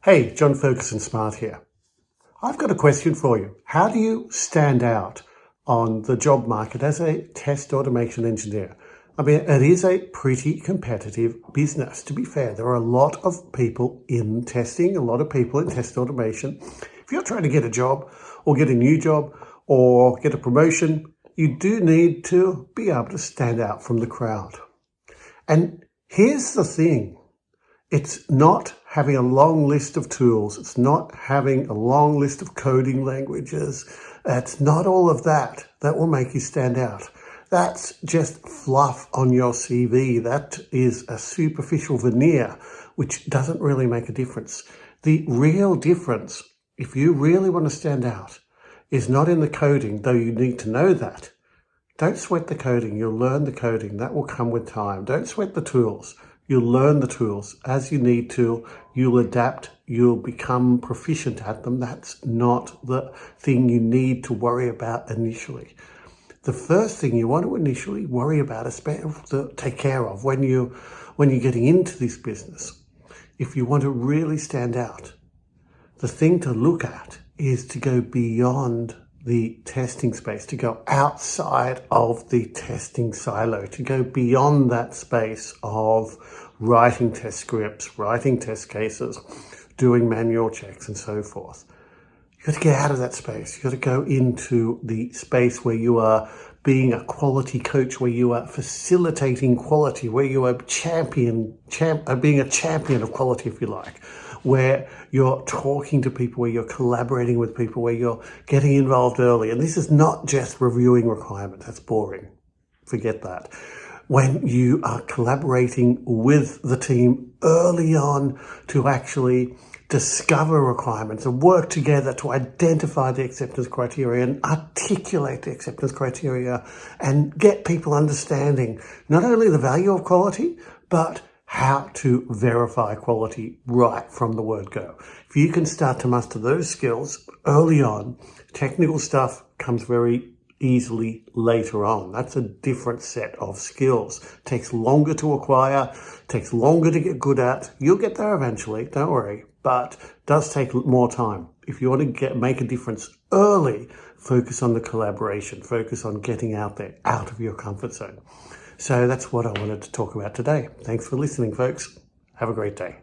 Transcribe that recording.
Hey, John Ferguson Smart here. I've got a question for you. How do you stand out on the job market as a test automation engineer? I mean, it is a pretty competitive business. To be fair, there are a lot of people in testing, a lot of people in test automation. If you're trying to get a job or get a new job or get a promotion, you do need to be able to stand out from the crowd. And here's the thing. It's not having a long list of tools. It's not having a long list of coding languages. It's not all of that that will make you stand out. That's just fluff on your CV. That is a superficial veneer, which doesn't really make a difference. The real difference, if you really want to stand out, is not in the coding, though you need to know that. Don't sweat the coding. You'll learn the coding. That will come with time. Don't sweat the tools. You'll learn the tools as you need to. You'll adapt. You'll become proficient at them. That's not the thing you need to worry about initially. The first thing you want to initially worry about is to take care of when you're getting into this business. If you want to really stand out, the thing to look at is to go beyond the testing space, to go outside of the testing silo, to go beyond that space of writing test scripts, writing test cases, doing manual checks and so forth. You've got to get out of that space. You've got to go into the space where you are being a quality coach, where you are facilitating quality, where you are being a champion of quality, if you like, where you're talking to people, where you're collaborating with people, where you're getting involved early. And this is not just reviewing requirements. That's boring. Forget that. When you are collaborating with the team early on to actually discover requirements and work together to identify the acceptance criteria and articulate the acceptance criteria and get people understanding not only the value of quality, but how to verify quality right from the word go. If you can start to master those skills early on, technical stuff comes very easily later on. That's a different set of skills. Takes longer to acquire, takes longer to get good at. You'll get there eventually, don't worry, but does take more time. If you want to make a difference early, focus on the collaboration, focus on getting out there, out of your comfort zone. So that's what I wanted to talk about today. Thanks for listening, folks. Have a great day.